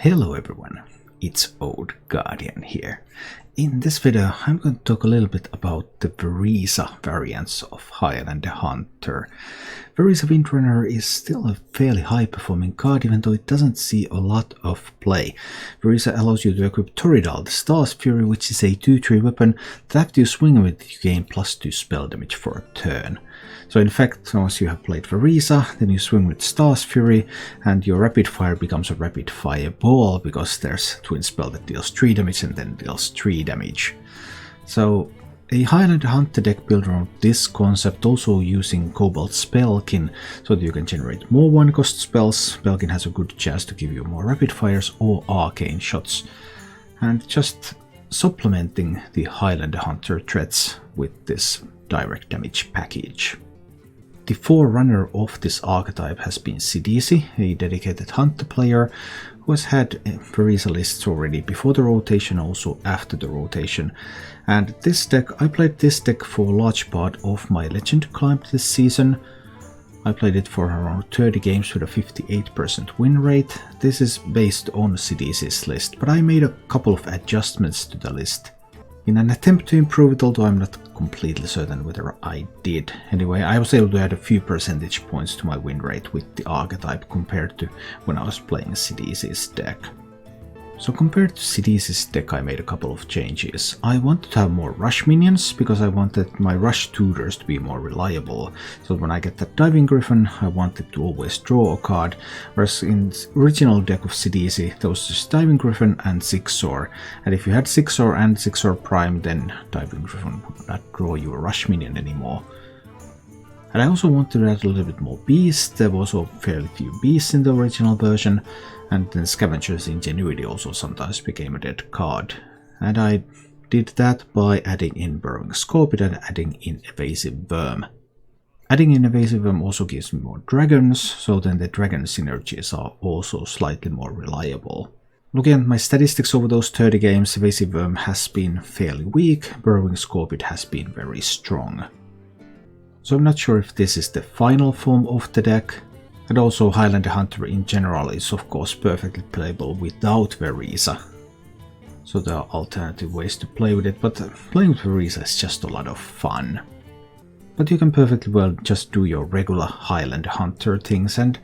Hello everyone, it's Old Guardian here. In this video I'm going to talk a little bit about the Vereesa variants of Highlander Hunter. Vereesa Windrunner is still a fairly high performing card even though it doesn't see a lot of play. Vereesa allows you to equip Toridal, the Star's Fury, which is a 2-3 weapon that after you swing with you gain +2 spell damage for a turn. So in fact, once you have played Vereesa, then you swing with Star's Fury and your rapid fire becomes a rapid fire ball because there's a twin spell that deals 3 damage and then deals 3 damage. So a Highlander Hunter deck built around this concept, also using Cobalt Spellkin so that you can generate more 1-cost spells. Spellkin has a good chance to give you more rapid fires or arcane shots, and just supplementing the Highlander Hunter threats with this direct damage package. The forerunner of this archetype has been Sidisi, a dedicated hunter player who has had Vereesa lists already before the rotation, also after the rotation. And this deck, I played this deck for a large part of my Legend climb this season. I played it for around 30 games with a 58% win rate. This is based on Sidisi's list, but I made a couple of adjustments to the list in an attempt to improve it, although I'm not completely certain whether I did. Anyway, I was able to add a few percentage points to my win rate with the archetype compared to when I was playing Sidisi's deck. So compared to Sidisi's deck I made a couple of changes. I wanted to have more rush minions because I wanted my rush tutors to be more reliable. So when I get that Diving Griffin I wanted to always draw a card, whereas in the original deck of Sidisi there was just Diving Griffin and Zigzor. And if you had Zigzor and Zigzor Prime, then Diving Griffin would not draw you a rush minion anymore. And I also wanted to add a little bit more beasts. There was also fairly few beasts in the original version, and then Scavenger's Ingenuity also sometimes became a dead card. And I did that by adding in Burrowing Scorpion and adding in Evasive Worm. Adding in Evasive Worm also gives me more dragons, so then the dragon synergies are also slightly more reliable. Looking at my statistics over those 30 games, Evasive Worm has been fairly weak, Burrowing Scorpion has been very strong. So I'm not sure if this is the final form of the deck. And also Highlander Hunter in general is of course perfectly playable without Vereesa. So there are alternative ways to play with it, but playing with Vereesa is just a lot of fun. But you can perfectly well just do your regular Highlander Hunter things and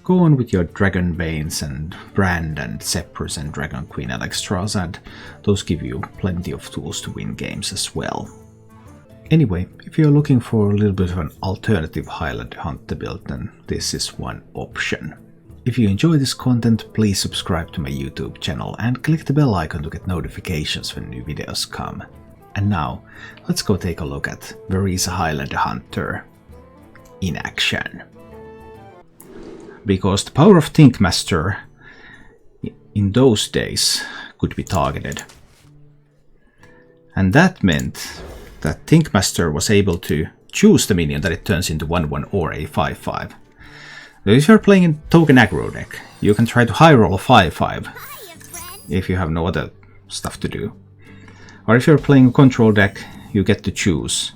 go on with your Dragonbanes and Brand and Zephyrus and Dragon Queen Alexstras, and those give you plenty of tools to win games as well. Anyway, if you're looking for a little bit of an alternative Highlander Hunter build, then this is one option. If you enjoy this content, please subscribe to my YouTube channel and click the bell icon to get notifications when new videos come. And now, let's go take a look at Vereesa Highlander Hunter in action. Because the power of Thinkmaster in those days could be targeted. And that meant that Thinkmaster was able to choose the minion that it turns into 1/1 or a 5/5. If you're playing in token aggro deck, you can try to high roll a 5/5 if you have no other stuff to do. Or if you're playing a control deck, you get to choose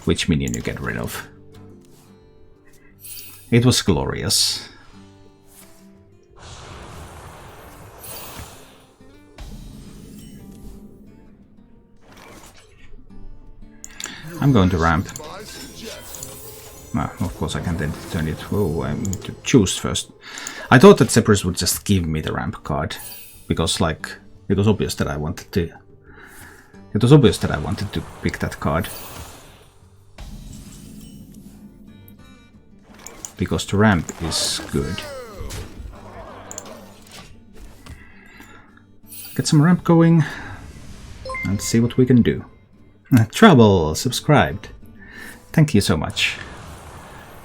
which minion you get rid of. It was glorious. I'm going to ramp. Well, of course I can then turn it. Oh, I need to choose first. I thought that Zephyrus would just give me the ramp card, because like it was obvious that I wanted to. It was obvious that I wanted to pick that card. Because the ramp is good. Get some ramp going and see what we can do. Trouble subscribed. Thank you so much.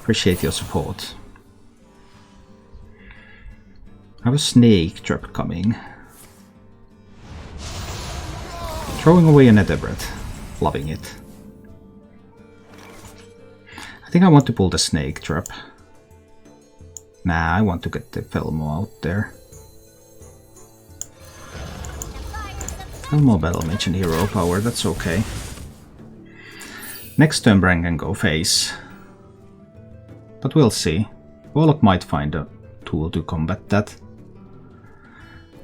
Appreciate your support. I have a snake trap coming. Throwing away a nether breath. Loving it. I think I want to pull the snake trap. Nah, I want to get the Felmo out there. Felmo Battle Mage and Hero Power, that's okay. Next turn Bran can go face. But we'll see. Warlock might find a tool to combat that.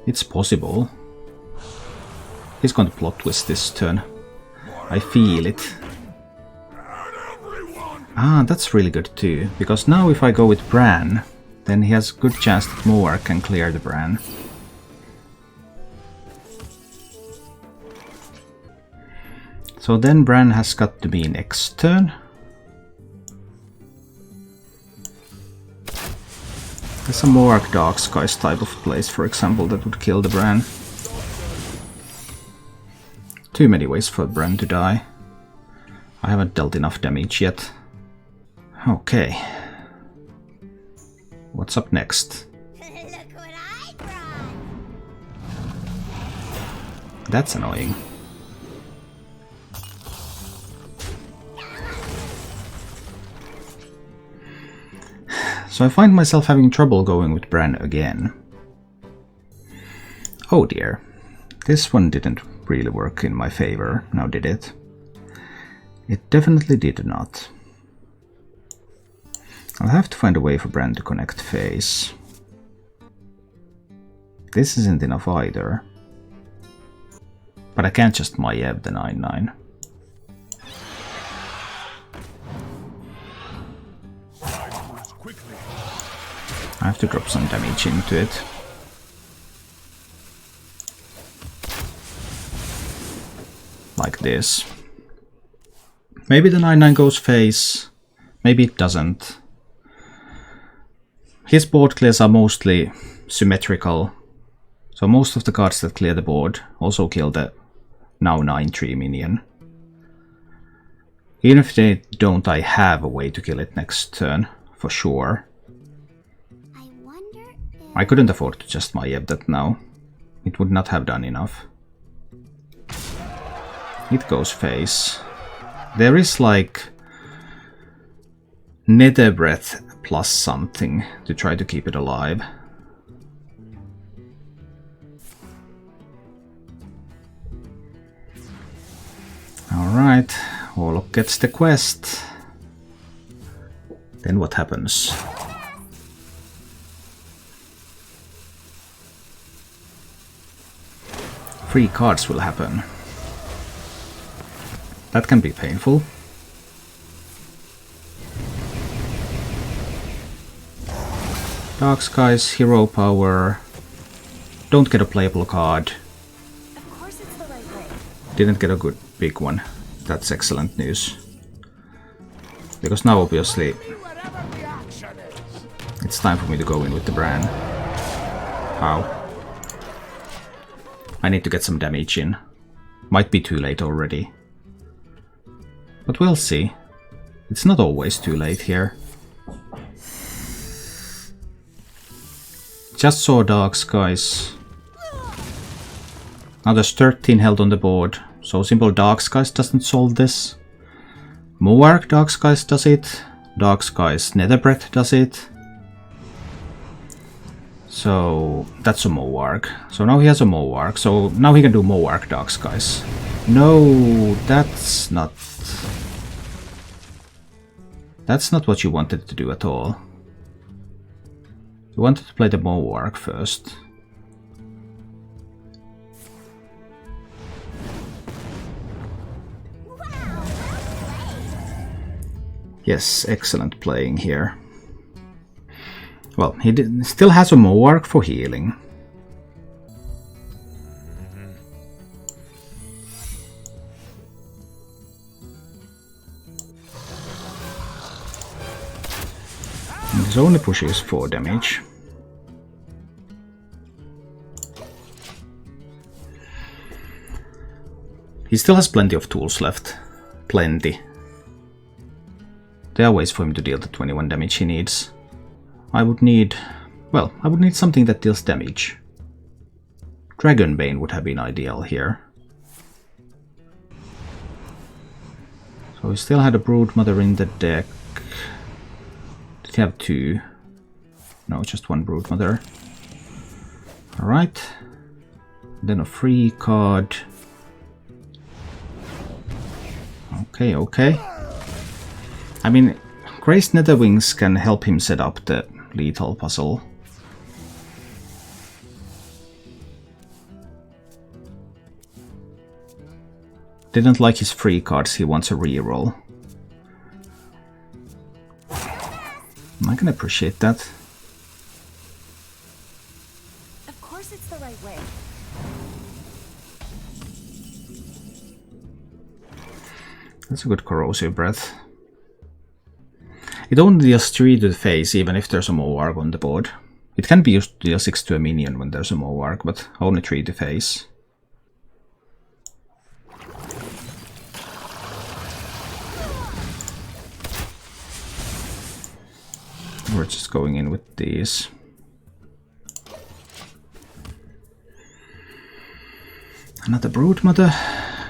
It's possible. He's going to plot twist this turn. I feel it. Ah, that's really good too, because now if I go with Bran, then he has a good chance that Moar can clear the Bran. So then Bran has got to be next turn. There's a Moarg Darkskies type of place, for example, that would kill the Bran. Too many ways for Bran to die. I haven't dealt enough damage yet. Okay. What's up next? Look what I brought. That's annoying. So I find myself having trouble going with Bran again. Oh dear. This one didn't really work in my favor, now did it? It definitely did not. I'll have to find a way for Bran to connect phase. This isn't enough either. But I can't just Maiev the 9/9. I have to drop some damage into it. Like this. Maybe the 9/9 goes phase, maybe it doesn't. His board clears are mostly symmetrical, so most of the cards that clear the board also kill the now 9/3 minion. Even if they don't, I have a way to kill it next turn, for sure. I couldn't afford to just Maiev that now. It would not have done enough. It goes phase. There is like Nether Breath plus something to try to keep it alive. Alright, Warlock gets the quest. Then what happens? Free cards will happen. That can be painful. Darkskies, hero power. Don't get a playable card. Of course it's the right way. Didn't get a good big one. That's excellent news. Because now obviously it's time for me to go in with the Bran. How? I need to get some damage in. Might be too late already. But we'll see. It's not always too late here. Just saw Darkskies. Now there's 13 held on the board, so simple Darkskies doesn't solve this. Moarg Darkskies does it. Darkskies Netherbreath does it. So that's a Moarg. So now he has a Moarg, so now he can do Moarg Darkskies. No, that's not... That's not what you wanted to do at all. You wanted to play the Moarg first. Yes, excellent playing here. Well, he still has a Moarg for healing. And his only push is 4 damage. He still has plenty of tools left. Plenty. There are ways for him to deal the 21 damage he needs. I would need... well, I would need something that deals damage. Dragonbane would have been ideal here. So he still had a Broodmother in the deck. Did he have 2? No, just 1 Broodmother. Alright. Then a free card. Okay, okay. I mean, Grey's Netherwings can help him set up the lethal puzzle. Didn't like his free cards, he wants a reroll. I can appreciate that. Of course it's the right way. That's a good corrosive breath. It only deals 3 to the face even if there's a Moarg on the board. It can be used to deal 6 to a minion when there's a Moarg, but only 3 to face. We're just going in with these. Another Broodmother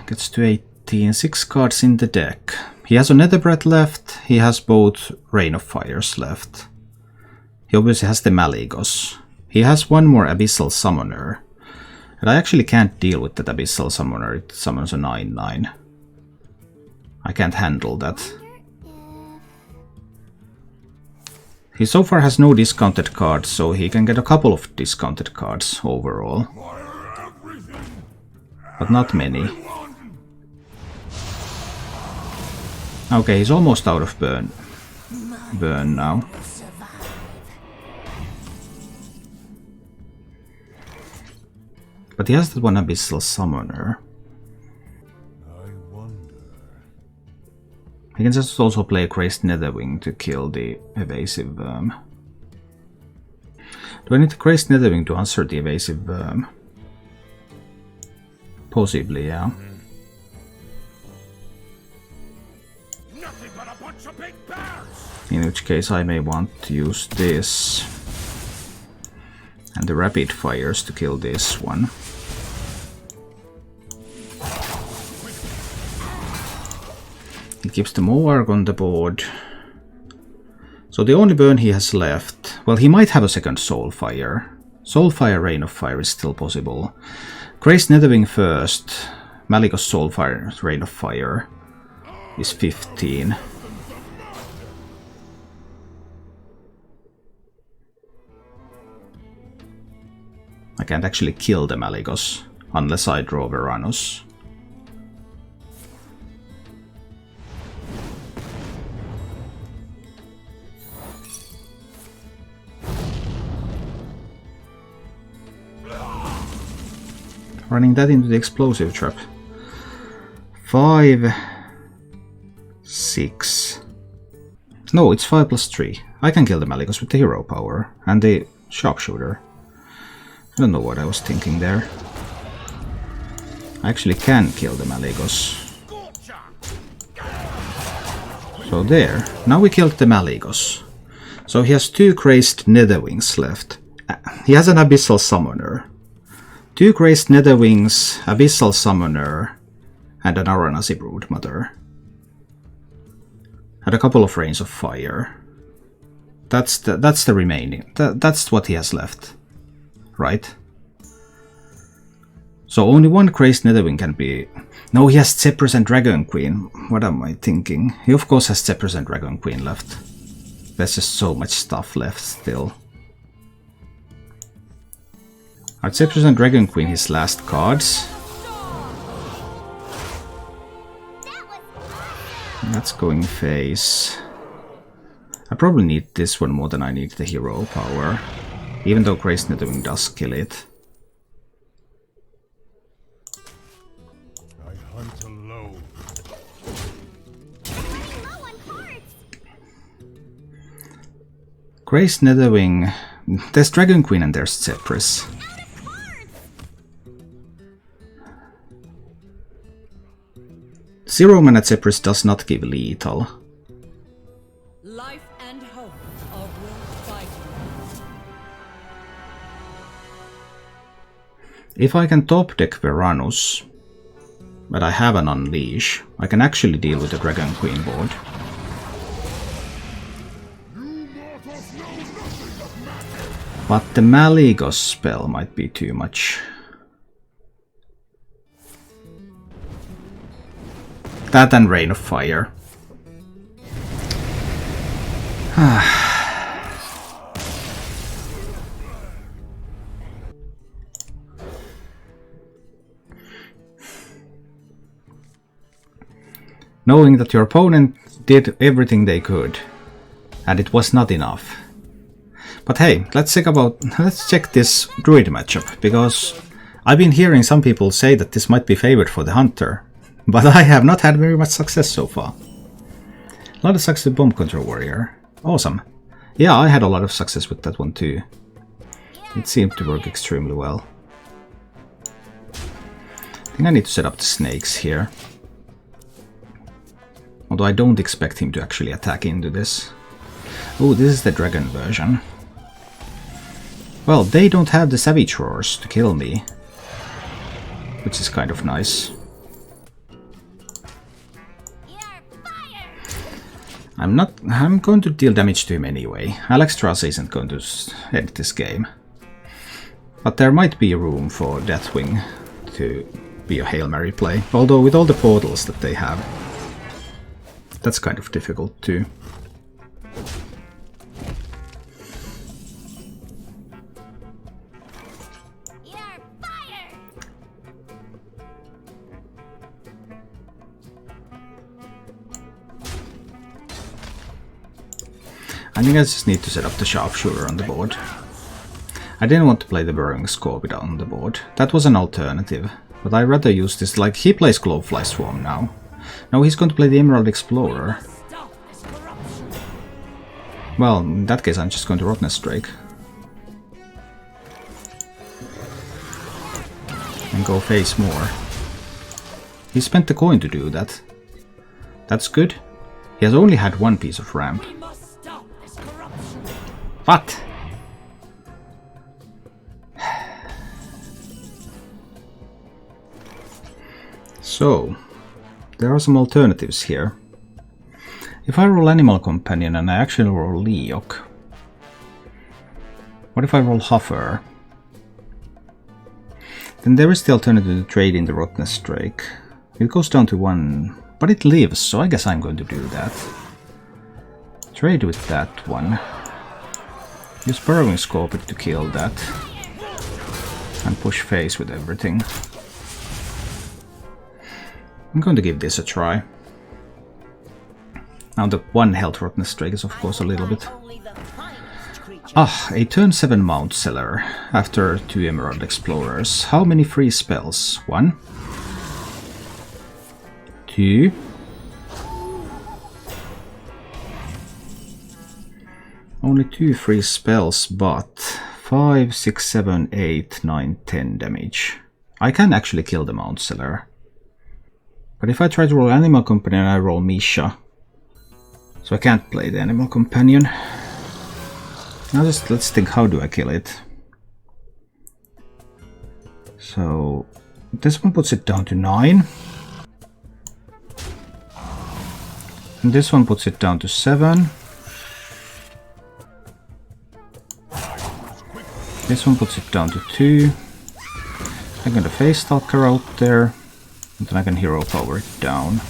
gets to 18, 6 cards in the deck. He has a Netherbreath left, he has both Rain of Fires left. He obviously has the Malygos. He has one more Abyssal Summoner. And I actually can't deal with that Abyssal Summoner, it summons a 9/9. I can't handle that. He so far has no discounted cards, so he can get a couple of discounted cards overall. But not many. Okay, he's almost out of burn now. But he has that one Abyssal Summoner. He can just also play Crazed Netherwing to kill the Evasive Worm. Do I need the Crazed Netherwing to answer the Evasive Worm? Possibly, yeah. In which case I may want to use this and the Rapid Fires to kill this one. He keeps the Moarg on the board. So the only burn he has left... Well, he might have a second Soulfire. Soulfire, Rain of Fire is still possible. Crazed Netherwing first. Malygos Soulfire, Rain of Fire is 15. I can't actually kill the Malygos unless I draw Veranus. Running that into the explosive trap. 5, 6. No, it's 5 plus 3. I can kill the Malygos with the hero power and the sharpshooter. I don't know what I was thinking there. I actually can kill the Malygos. So there. Now we killed the Malygos. So he has 2 Crazed Netherwings left. He has an Abyssal Summoner. 2 Crazed Netherwings, Abyssal Summoner, and an Aranasi Broodmother. And a couple of Rains of Fire. That's the remaining. That's what he has left. Right? So only 1 Crazed Netherwing can be... No, he has Zephyrus and Dragon Queen. What am I thinking? He of course has Zephyrus and Dragon Queen left. There's just so much stuff left still. Are Zephyrus and Dragon Queen his last cards? That's going face. I probably need this one more than I need the hero power. Even though Crazed Netherwing does kill it. I hunt alone. Crazed Netherwing. There's Dragon Queen and there's Zephyrus. 0 mana Zephyrus does not give lethal. Life and hope are worth fighting. If I can top deck Veranus, but I have an Unleash, I can actually deal with the Dragon Queen board. But the Malygos spell might be too much. That and Rain of Fire. knowing that your opponent did everything they could, and it was not enough. But hey, let's check this druid matchup, because I've been hearing some people say that this might be favored for the hunter, but I have not had very much success so far. A lot of success with bomb control warrior. Awesome. Yeah, I had a lot of success with that one too. It seemed to work extremely well. I think I need to set up the snakes here. Although I don't expect him to actually attack into this. Oh, this is the dragon version. Well, they don't have the savage roars to kill me, which is kind of nice. I'm going to deal damage to him anyway. Alexstrasza isn't going to end this game. But there might be room for Deathwing to be a Hail Mary play. Although with all the portals that they have, that's kind of difficult too. I think I just need to set up the sharpshooter on the board. I didn't want to play the burrowing scorpion on the board. That was an alternative, but I'd rather use this. Like, he plays Glowfly Swarm now. Now he's going to play the Emerald Explorer. Well, in that case I'm just going to Rottnest Drake. And go face more. He spent the coin to do that. That's good. He has only had one piece of ramp. What? So, there are some alternatives here. If I roll Animal Companion and I actually roll Leok, what if I roll Huffer? Then there is the alternative to trade in the Rottnest Drake. It goes down to 1, but it lives, so I guess I'm going to do that. Trade with that one. Use Burrowing Scorpion to kill that. And push face with everything. I'm going to give this a try. Now the 1 health Rottnest Drake is of course a little bit... Ah, a turn 7 Mount Seller after 2 Emerald Explorers. How many free spells? 1, 2, only 2 free spells, but 5, 6, 7, 8, 9, 10 damage. I can actually kill the Mount Seller. But if I try to roll Animal Companion, I roll Misha. So I can't play the Animal Companion. Now let's think, how do I kill it? So this one puts it down to 9. And this one puts it down to 7. This one puts it down to 2. I'm gonna Face Stalker out there, and then I can Hero Power it down.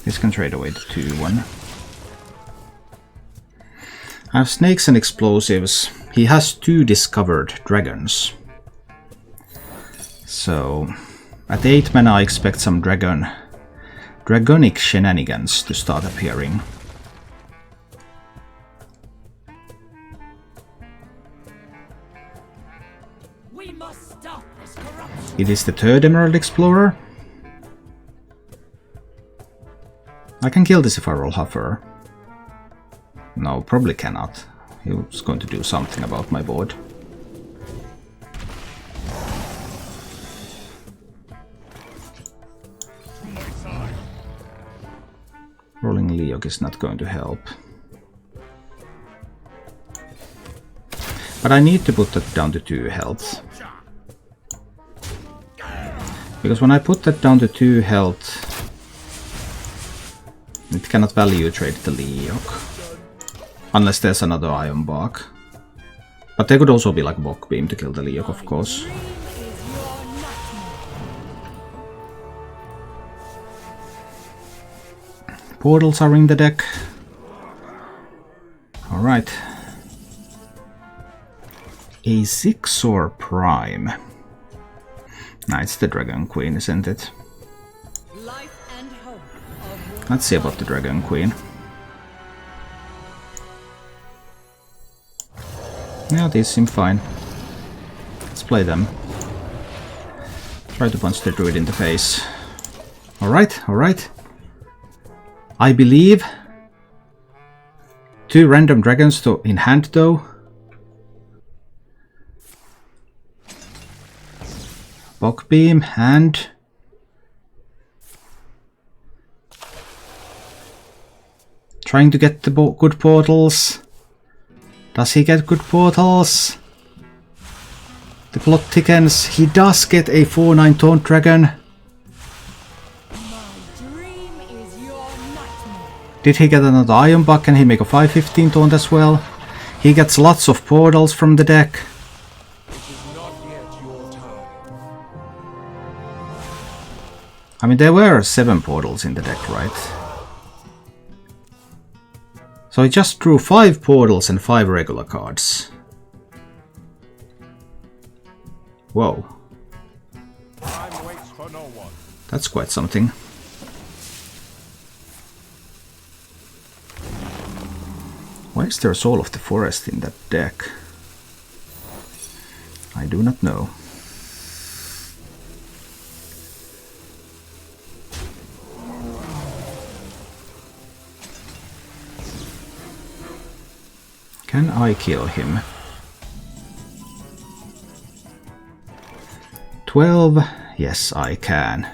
This can trade away the 2-1. I have Snakes and Explosives. He has 2 discovered dragons. So at 8 mana I expect some dragonic shenanigans to start appearing. We must stop this corruption. It is the 3rd Emerald Explorer. I can kill this if I roll Huffer. No, probably cannot. He was going to do something about my board. Rolling Leok is not going to help. But I need to put that down to 2 health. Because when I put that down to 2 health, it cannot value trade the Leok. Unless there's another Iron Bark. But there could also be like Bok Beam to kill the Leok, of course. Portals are in the deck. A Zigzor Prime. Nah, it's the Dragon Queen, isn't it? Life and hope of Let's see about the Dragon Queen. Yeah, these seem fine. Let's play them. Try to punch the druid in the face. Alright, alright. I believe. 2 random dragons in hand though. Bog Beam and... Trying to get the good portals. Does he get good portals? The plot thickens. He does get a 4/9 Taunt Dragon. dream is your nightmare. Did he get another Iron Buck? Can he make a 5/15 Taunt as well? He gets lots of portals from the deck. I mean, there were 7 portals in the deck, right? So he just drew 5 portals and 5 regular cards. Whoa. Time waits for no one. That's quite something. Why is there Soul of the Forest in that deck? I do not know. Can I kill him? 12. Yes, I can.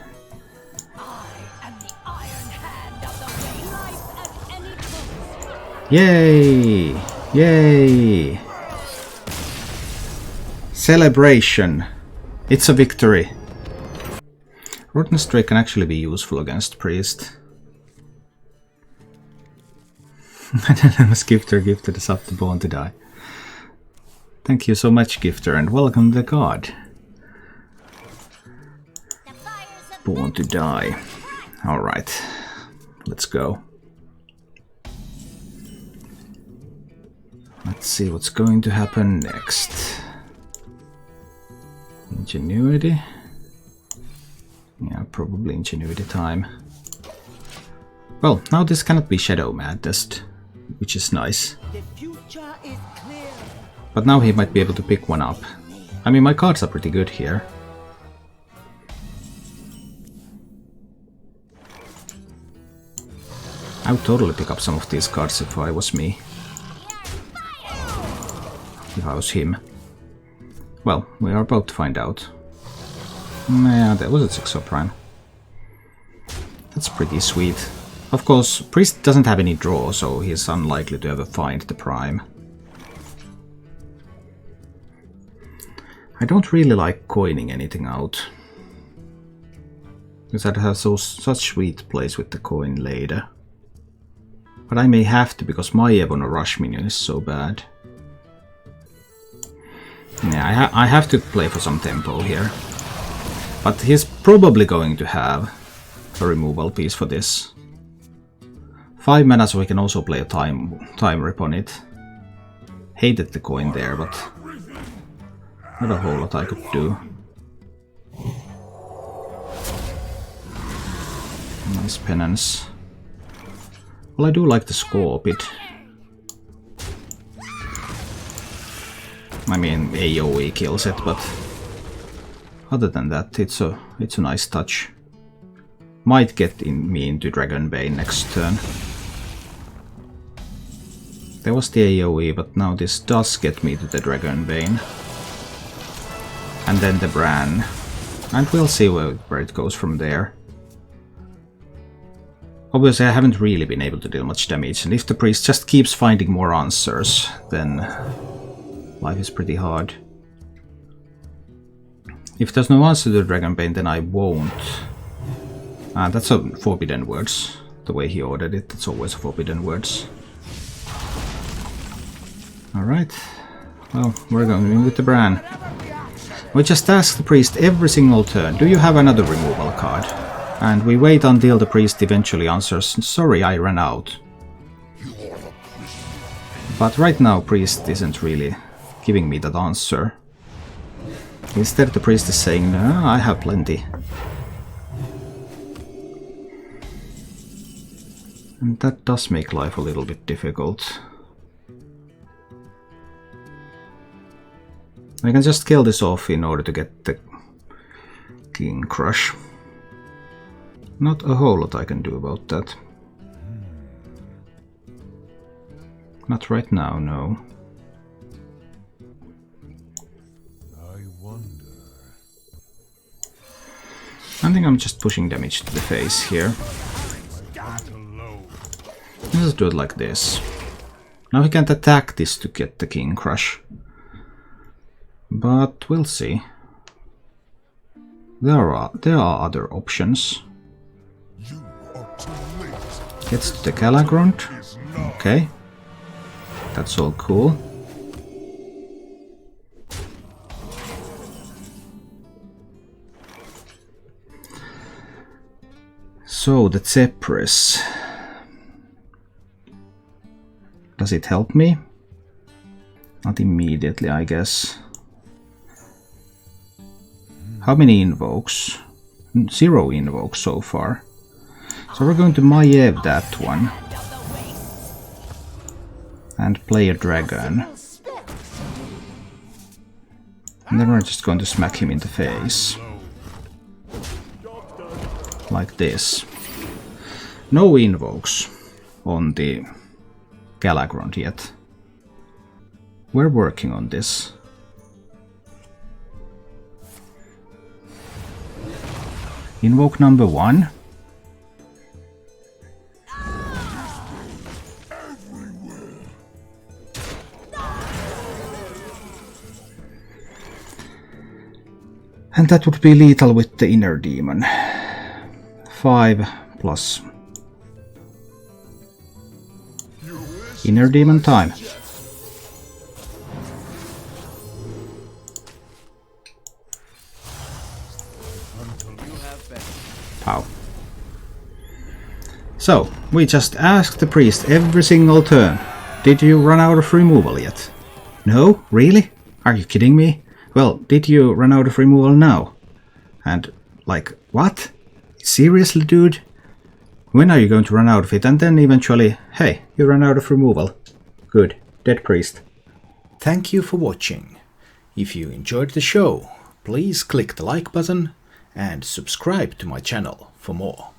Yay! Yay! Celebration! It's a victory! Rotten Stray can actually be useful against Priest. Anonymous Gifter gifted us up to Born to Die. Thank you so much, Gifter, and welcome to the God. Born to Die. Alright, let's go. Let's see what's going to happen next. Ingenuity? Yeah, probably Ingenuity time. Well, now this cannot be Shadow Madness, which is nice. The future is clear. But now he might be able to pick one up. I mean, my cards are pretty good here. I would totally pick up some of these cards if I was me. If I was him. Well, we are about to find out. Yeah, that was a Zigzor Prime. That's pretty sweet. Of course, Priest doesn't have any draw, so he's unlikely to ever find the Prime. I don't really like coining anything out. Because that has such sweet plays with the coin later. But I may have to, because my Ebon Rush minion is so bad. Yeah, I have to play for some tempo here. But he's probably going to have a removal piece for this. 5 mana, so he can also play a time rip on it. Hated the coin there, but not a whole lot I could do. Nice penance. Well, I do like the score a bit. I mean, AoE kills it, but other than that, it's a nice touch. Might get me into Dragonbane next turn. There was the AoE, but now this does get me to the Dragonbane. And then the Bran. And we'll see where it goes from there. Obviously, I haven't really been able to deal much damage, and if the Priest just keeps finding more answers, then life is pretty hard. If there's no answer to the Dragonbane, then I won't. That's a Forbidden Words. The way he ordered it, that's always Forbidden Words. Alright. Well, we're going in with the Bran. We just ask the Priest every single turn, do you have another removal card? And we wait until the Priest eventually answers, sorry, I ran out. But right now, Priest isn't really giving me that answer. Instead the priest is saying, no, I have plenty. And that does make life a little bit difficult. I can just kill this off in order to get the King Crush. Not a whole lot I can do about that. Not right now, no. I wonder. I think I'm just pushing damage to the face here. Let's just do it like this. Now he can't attack this to get the King Crush. But we'll see. There are other options. Gets to the Galagrond. Okay. That's all cool. So the Zephyrus. Does it help me? Not immediately, I guess. How many invokes? 0 invokes so far. So we're going to Maiev that one. And play a dragon. And then we're just going to smack him in the face. Like this. No invokes on the Galagrond yet. We're working on this. Invoke number 1. And that would be lethal with the inner demon. 5 plus. Inner demon time. Pow. So, we just asked the priest every single turn. Did you run out of removal yet? No? Really? Are you kidding me? Well, did you run out of removal now? And, like, what? Seriously, dude? When are you going to run out of it? And then eventually, hey, you ran out of removal. Good. Dead priest. Thank you for watching. If you enjoyed the show, please click the like button and subscribe to my channel for more.